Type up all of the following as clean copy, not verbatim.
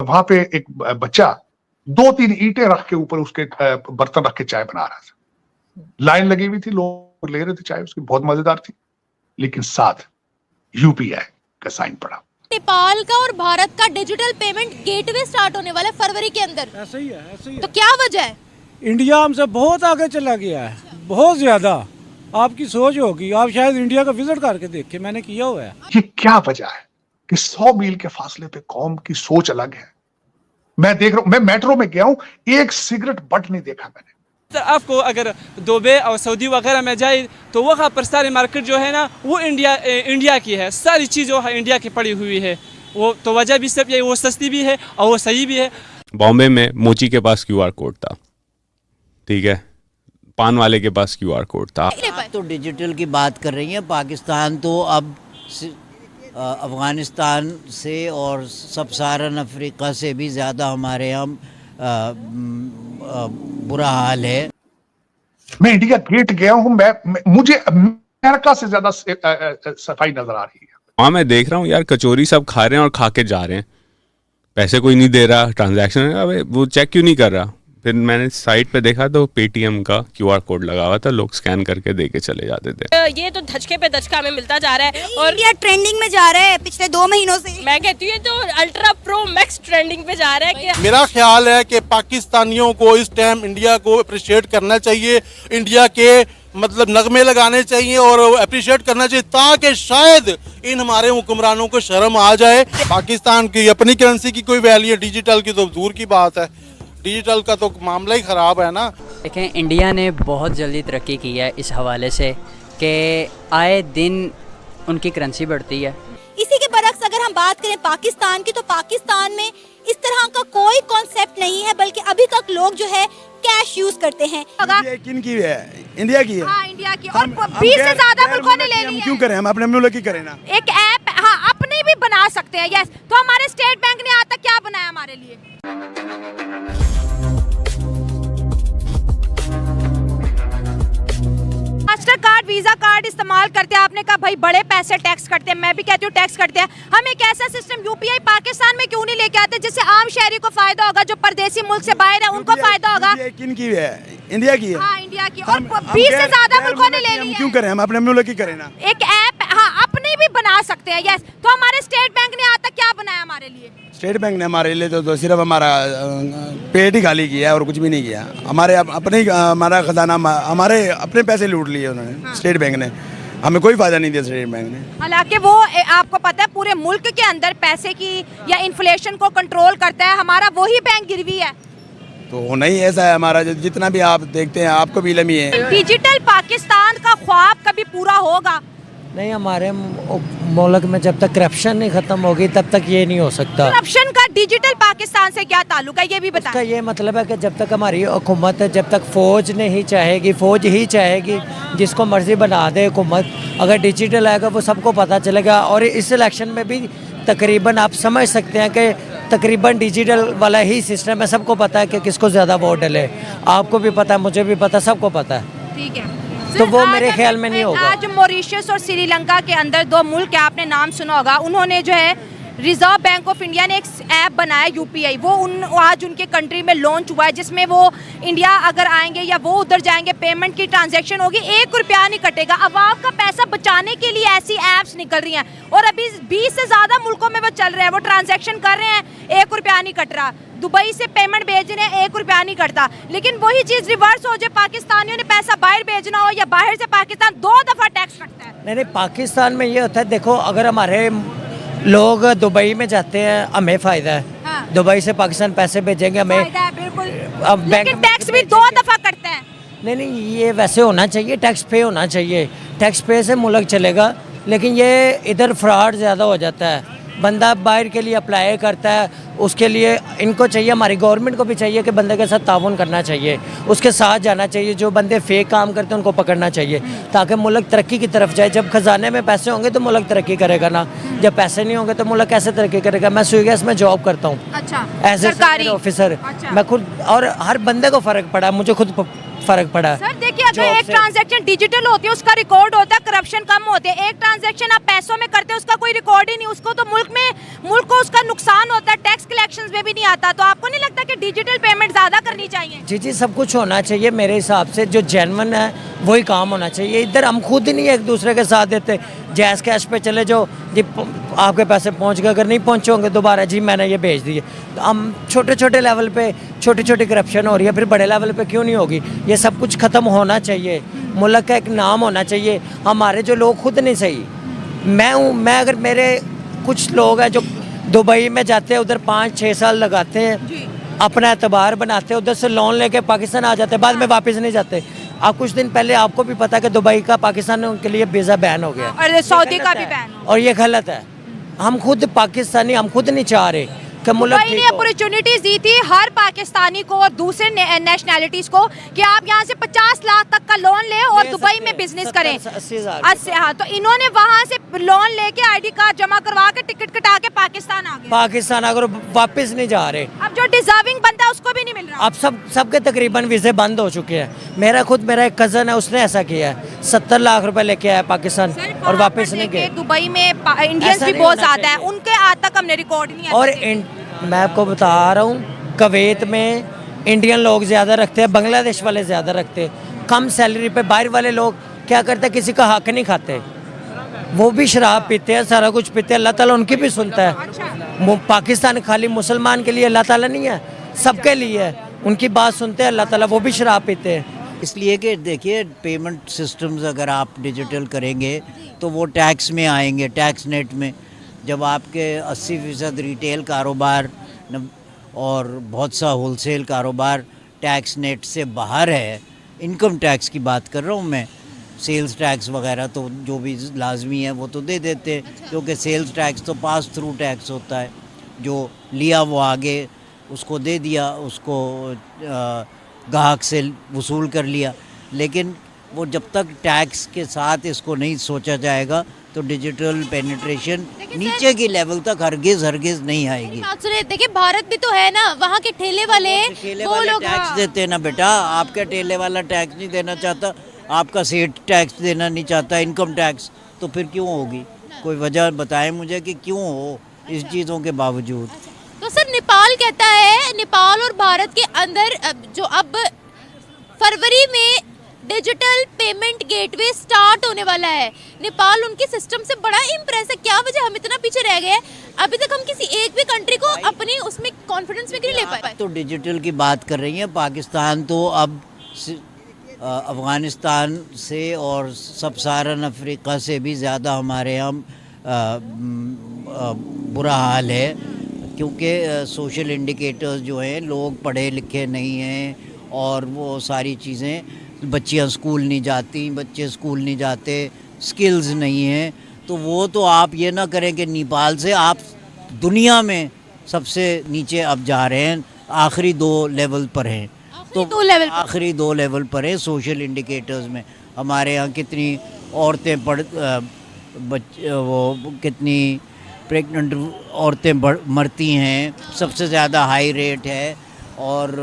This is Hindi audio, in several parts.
वहां पे एक बच्चा 2-3 ईंटें रख के ऊपर उसके बर्तन रख के चाय बना रहा था। लाइन लगी हुई थी, लोग ले रहे थे चाय उसकी, बहुत मजेदार थी, लेकिन साथ यूपीआई का साइन पड़ा। नेपाल का और भारत का डिजिटल पेमेंट गेटवे स्टार्ट होने वाला है फरवरी के अंदर। ऐसे ही है, ऐसे ही है। तो क्या वजह है? इंडिया हमसे बहुत आगे चला गया है, बहुत ज्यादा। आपकी सोच होगी, आप शायद इंडिया का विजिट करके देखिए, मैंने किया हुआ है। ये क्या वजह है कि 100 मील के फासले पे कौम की सोच अलग है? मैं देख रहा हूं, मैं मेट्रो में गया हूं, एक सिगरेट बट नहीं देखा मैंने। तो आपको अगर दुबई और सऊदी वगैरह में जाए तो वहाँ पर सारी मार्केट जो है ना वो इंडिया की है, सारी चीज़ वो इंडिया की पड़ी हुई है। वो तो वजह भी सब यही, वो सस्ती भी है और वो सही भी है। बॉम्बे में मोची के पास क्यूआर कोड था, ठीक है, पान वाले के पास क्यूआर कोड था। तो डिजिटल की बात कर रही हैं, पाकिस्तान तो अब अफ़गानिस्तान से और सब साहारन अफ्रीका से भी ज़्यादा हमारे यहाँ बुरा हाल है। मैं इंडिया गेट गया हूं, मुझे अमेरिका से ज्यादा सफाई नजर आ रही है। वहाँ मैं देख रहा हूँ यार, कचौरी सब खा रहे हैं और खा के जा रहे हैं, पैसे कोई नहीं दे रहा, ट्रांजैक्शन अबे वो चेक क्यों नहीं कर रहा। फिर मैंने साइट पे देखा तो पेटीएम का क्यूआर कोड लगा हुआ था, लोग स्कैन करके दे के चले जाते थे। ये तो धचके पे धचका हमें मिलता जा रहा है और इंडिया ट्रेंडिंग में जा रहा है पिछले 2 महीनों से। मैं कहती हूँ तो अल्ट्रा प्रो मैक्स ट्रेंडिंग पे जा रहा है। कि मेरा ख्याल है कि पाकिस्तानियों को इस टाइम इंडिया को अप्रिशिएट करना चाहिए, इंडिया के मतलब नगमे लगाने चाहिए और अप्रिशिएट करना चाहिए, ताकि शायद इन हमारे हुक्मरानों को शर्म आ जाए। पाकिस्तान की अपनी करेंसी की कोई वैल्यू है, डिजिटल की तो दूर की बात है। डिजिटल का तो मामला ही ख़राब है ना। देखें, इंडिया ने बहुत जल्दी तरक्की की है इस हवाले से कि आए दिन उनकी करेंसी बढ़ती है। इसी के बरक्स अगर हम बात करें पाकिस्तान की, तो पाकिस्तान में इस तरह का कोई कॉन्सेप्ट नहीं है, बल्कि अभी तक लोग जो है कैश यूज करते हैं। किन की है? इंडिया की है। हाँ, इंडिया की। और 20 से ज्यादा मुल्कों ने ले ली है। क्यों करें, हम अपने मुल्क की करें ना। एक ऐप हाँ अपनी भी बना सकते हैं। यस, तो हमारे स्टेट बैंक ने आज तक क्या बनाया हमारे लिए? मास्टर कार्ड, वीजा कार्ड इस्तेमाल करते हैं। आपने कहा भाई बड़े पैसे टैक्स करते हैं, मैं भी कहती हूँ टैक्स करते हैं। हम एक ऐसा सिस्टम यूपीआई पाकिस्तान में क्यों नहीं लेके आते जिससे आम शहरी को फायदा होगा, जो परदेसी मुल्क से बाहर है उनको फायदा होगा। किन की है? इंडिया की है। हाँ, इंडिया की। और 20 से ज्यादा मुल्कों ने ले ली है। क्यों करें, हम अपने मुल्क की करें ना। एक ऐप हाँ अपनी भी बना सकते हैं। यस, तो हमारे स्टेट बैंक ने आज तक क्या बनाया हमारे लिए? स्टेट बैंक ने हमारे लिए तो सिर्फ हमारा पेट ही खाली किया है और कुछ भी नहीं किया। हमारे अपने हमारा खजाना, हमारे अपने पैसे लूट लिए उन्होंने। हाँ। स्टेट बैंक ने हमें कोई फायदा नहीं दिया स्टेट बैंक ने। हालांकि वो आपको पता है पूरे मुल्क के अंदर पैसे की या इन्फ्लेशन को कंट्रोल करता है, हमारा वही बैंक गिरवी है। तो होना ही ऐसा है हमारा, जितना भी आप देखते हैं आपको भी इल्म ही है। डिजिटल पाकिस्तान का ख्वाब कभी पूरा होगा? नहीं, हमारे मुल्क में जब तक करप्शन नहीं खत्म होगी तब तक ये नहीं हो सकता। करप्शन का डिजिटल पाकिस्तान से क्या ताल्लुक है, ये भी बताएं। इसका ये मतलब है कि जब तक हमारी हुकूमत है, जब तक फौज नहीं चाहेगी, फौज ही चाहेगी, जिसको मर्जी बना दे हुकूमत, अगर डिजिटल आएगा वो सबको पता चलेगा। और इस इलेक्शन में भी तकरीबन आप समझ सकते हैं कि तकरीबन डिजिटल वाला ही सिस्टम है। सबको पता है कि किसको ज़्यादा वोट डले, आपको भी पता है, मुझे भी पता, सबको पता है। ठीक है, तो वो मेरे ख्याल में नहीं होगा। आज मॉरिशस और श्रीलंका के अंदर 2 मुल्क है, आपने नाम सुना होगा, उन्होंने जो है रिजर्व बैंक ऑफ इंडिया ने एक ऐप बनाया यूपीआई, वो आज उनके कंट्री में लॉन्च हुआ है, जिसमें वो इंडिया अगर आएंगे या वो उधर जाएंगे, पेमेंट की ट्रांजैक्शन होगी, 1 रुपया नहीं कटेगा। अवाम का पैसा बचाने के लिए ऐसी ऐप्स निकल रही हैं और अभी 20 से ज़्यादा मुल्कों में वो चल रहे हैं, वो ट्रांजैक्शन कर रहे हैं, 1 रुपया नहीं कट रहा। दुबई से पेमेंट भेज रहे हैं, 1 रुपया नहीं कटता। लेकिन वही चीज़ रिवर्स हो जाए, पाकिस्तानियों ने पैसा बाहर भेजना हो या बाहर से पाकिस्तान, 2 दफ़ा टैक्स कटता है। नहीं, पाकिस्तान में ये होता है, देखो अगर हमारे लोग दुबई में जाते हैं हमें फ़ायदा है। हाँ। दुबई से पाकिस्तान पैसे भेजेंगे हमें, बिल्कुल। अब लेकिन टैक्स भी 2 दफ़ा कटता है। नहीं, ये वैसे होना चाहिए, टैक्स पे होना चाहिए, टैक्स पे से मुल्क चलेगा। लेकिन ये इधर फ्रॉड ज़्यादा हो जाता है, बंदा बाहर के लिए अप्लाई करता है, उसके लिए इनको चाहिए, हमारी गवर्नमेंट को भी चाहिए कि बंदे के साथ ताउन करना चाहिए, उसके साथ जाना चाहिए, जो बंदे फेक काम करते हैं उनको पकड़ना चाहिए, ताकि मुल्क तरक्की की तरफ जाए। जब खजाने में पैसे होंगे तो मुल्क तरक्की करेगा ना, जब पैसे नहीं होंगे तो मुल्क कैसे तरक्की करेगा। मैं स्विगेस में जॉब करता हूँ, अच्छा, एज ए ऑफिसर। मैं खुद, और हर बंदे को फ़र्क पड़ा, मुझे खुद फ़र्क पड़ा। सर देखिए, लगता है एक ट्रांजैक्शन डिजिटल होती है उसका रिकॉर्ड होता है, करप्शन कम होते हैं। एक ट्रांजैक्शन आप पैसों में करते हैं उसका कोई रिकॉर्ड ही नहीं, उसको तो मुल्क को उसका नुकसान होता है, टैक्स कलेक्शंस में भी नहीं आता। तो आपको नहीं लगता कि डिजिटल पेमेंट ज्यादा करनी चाहिए? जी सब कुछ होना चाहिए मेरे हिसाब से, जो जेन्युइन है वही काम होना चाहिए। इधर हम खुद ही नहीं एक दूसरे के साथ देते, जैस कैश पे चले जाओ जी, आपके पैसे पहुंच गए, अगर नहीं पहुंचे होंगे दोबारा जी मैंने ये भेज दिए। तो हम छोटे छोटे लेवल पे छोटी छोटी करप्शन हो रही है, फिर बड़े लेवल पे क्यों नहीं होगी? ये सब कुछ ख़त्म होना चाहिए, मुल्क का एक नाम होना चाहिए। हमारे जो लोग खुद नहीं सही, मैं अगर मेरे कुछ लोग हैं जो दुबई में जाते हैं, उधर 5-6 साल लगाते हैं, अपना एतबार बनाते हैं, उधर से लोन लेके पाकिस्तान आ जाते हैं, बाद में वापस नहीं जाते। आप कुछ दिन पहले आपको भी पता है कि दुबई का पाकिस्तान के लिए वीज़ा बैन हो गया और सऊदी का भी बैन, और ये गलत है। हम खुद पाकिस्तानी, हम खुद नहीं चाह रहे कि मुल्क दुबई ने अपॉर्चुनिटीज दी थी हर पाकिस्तानी को और दूसरे नेशनैलिटीज को कि आप यहाँ से 50 लाख तक का लोन ले और दुबई में बिजनेस करें। 80, हाँ, तो इन्होंने वहाँ से लोन लेके आईडी कार्ड जमा करवा के टिकट कटा के पाकिस्तान आ गए। पाकिस्तान अगर वापस नहीं जा रहे, अब जो डिजर्विंग बनता है उसको भी नहीं मिल रहा। अब सबके तकरीबन वीज़े बंद हो चुके हैं। मेरा एक कज़न है, उसने ऐसा किया है, 70 लाख रुपए लेके आया पाकिस्तान और वापस नहीं गए। दुबई में इंडियंस भी बहुत ज्यादा है, उनके आज तक हमने रिकॉर्ड नहीं। और मैं आपको बता रहा हूँ, कुवैत में इंडियन लोग ज़्यादा रखते हैं, बांग्लादेश वाले ज़्यादा रखते हैं। कम सैलरी पे बाहर वाले लोग क्या करते हैं, किसी का हक नहीं खाते, वो भी शराब पीते हैं, सारा कुछ पीते हैं। अल्लाह ताला उनकी भी सुनता है। पाकिस्तान खाली मुसलमान के लिए अल्लाह ताला नहीं है, सबके लिए है, उनकी बात सुनते हैं अल्लाह ताला, वो भी शराब पीते हैं। इसलिए कि देखिए, पेमेंट सिस्टम्स अगर आप डिजिटल करेंगे तो वो टैक्स में आएंगे, टैक्स नेट में। जब आपके 80% रिटेल कारोबार और बहुत सा होलसेल कारोबार टैक्स नेट से बाहर है, इनकम टैक्स की बात कर रहा हूँ मैं, सेल्स टैक्स वगैरह तो जो भी लाजमी है वो तो दे देते हैं, क्योंकि सेल्स टैक्स तो पास थ्रू टैक्स होता है, जो लिया वो आगे उसको दे दिया, उसको ग्राहक से वसूल कर लिया। लेकिन वो जब तक टैक्स के साथ इसको नहीं सोचा जाएगा तो डिजिटल पेनिट्रेशन नीचे की लेवल तक हरगिज नहीं आएगी। सुनिए, देखिए भारत भी तो है ना, वहाँ के ठेले वाले वो लोग टैक्स देते हैं ना बेटा। आपका ठेले वाला टैक्स नहीं देना चाहता, आपका सेठ टैक्स देना नहीं चाहता, इनकम टैक्स, तो फिर क्यों होगी? कोई वजह बताएं मुझे कि क्यों हो इस चीज़ों के बावजूद। तो सर नेपाल कहता है, नेपाल और भारत के अंदर जो अब फरवरी में डिजिटल पेमेंट गेटवे स्टार्ट होने वाला है, नेपाल उनके सिस्टम से बड़ा इम्प्रेस है। क्या वजह हम इतना पीछे रह गए? अभी तक हम किसी एक भी कंट्री को अपनी उसमें कॉन्फिडेंस में क्यों ले पाए? तो डिजिटल की बात कर रही हैं, पाकिस्तान तो अब अफ़गानिस्तान से और सब साहारन अफ्रीका से भी ज़्यादा हमारे यहाँ बुरा हाल है, क्योंकि सोशल इंडिकेटर्स जो हैं, लोग पढ़े लिखे नहीं हैं और वो सारी चीज़ें, बच्चियां स्कूल नहीं जाती, बच्चे स्कूल नहीं जाते, स्किल्स नहीं हैं। तो वो तो आप ये ना करें कि नेपाल से आप दुनिया में सबसे नीचे अब जा रहे हैं, आखिरी 2 लेवल पर हैं। तो आखिरी 2 लेवल पर है सोशल इंडिकेटर्स में। हमारे यहाँ कितनी औरतें कितनी प्रेग्नेंट औरतें मरती हैं, सबसे ज़्यादा हाई रेट है, और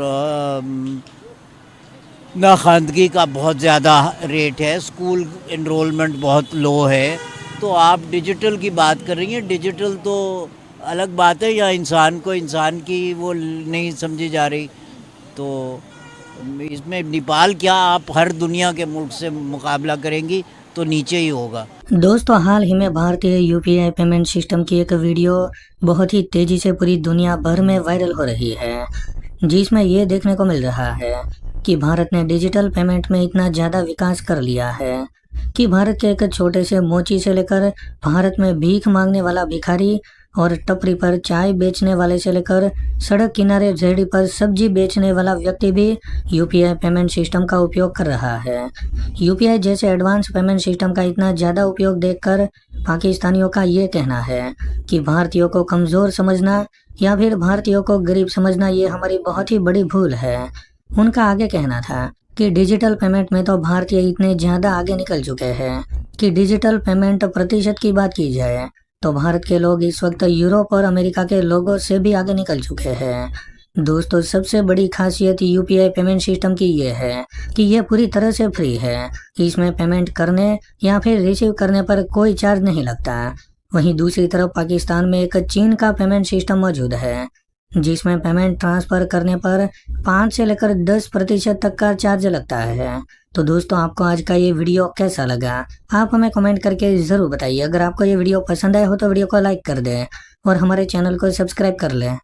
नाखानदगी का बहुत ज़्यादा रेट है, स्कूल एनरोलमेंट बहुत लो है। तो आप डिजिटल की बात कर रही हैं, डिजिटल तो अलग बात है, या इंसान की वो नहीं समझी जा रही। तो इसमें नेपाल क्या, आप हर दुनिया के मुल्क से मुकाबला करेंगी तो नीचे ही होगा। दोस्तों, हाल ही में भारतीय यूपीआई पेमेंट सिस्टम की एक वीडियो बहुत ही तेजी से पूरी दुनिया भर में वायरल हो रही है, जिसमें ये देखने को मिल रहा है कि भारत ने डिजिटल पेमेंट में इतना ज़्यादा विकास कर लिया है कि भारत के एक छोटे से मोची से लेकर भारत में भीख मांगने वाला भिखारी और टपरी पर चाय बेचने वाले से लेकर सड़क किनारे रेहड़ी पर सब्जी बेचने वाला व्यक्ति भी यूपीआई पेमेंट सिस्टम का उपयोग कर रहा है। यूपीआई जैसे एडवांस पेमेंट सिस्टम का इतना ज़्यादा उपयोग देखकर पाकिस्तानियों का ये कहना है कि भारतीयों को कमज़ोर समझना या फिर भारतीयों को गरीब समझना ये हमारी बहुत ही बड़ी भूल है। उनका आगे कहना था कि डिजिटल पेमेंट में तो भारतीय इतने ज़्यादा आगे निकल चुके हैं कि डिजिटल पेमेंट प्रतिशत की बात की जाए तो भारत के लोग इस वक्त यूरोप और अमेरिका के लोगों से भी आगे निकल चुके हैं। दोस्तों सबसे बड़ी खासियत यूपीआई पेमेंट सिस्टम की ये है कि ये पूरी तरह से फ्री है। इसमें पेमेंट करने या फिर रिसीव करने पर कोई चार्ज नहीं लगता। वहीं दूसरी तरफ पाकिस्तान में एक चीन का पेमेंट सिस्टम मौजूद है, जिसमें पेमेंट ट्रांसफर करने पर 5 से लेकर 10% तक का चार्ज लगता है। तो दोस्तों आपको आज का ये वीडियो कैसा लगा, आप हमें कमेंट करके ज़रूर बताइए। अगर आपको ये वीडियो पसंद आया हो तो वीडियो को लाइक कर दें और हमारे चैनल को सब्सक्राइब कर लें।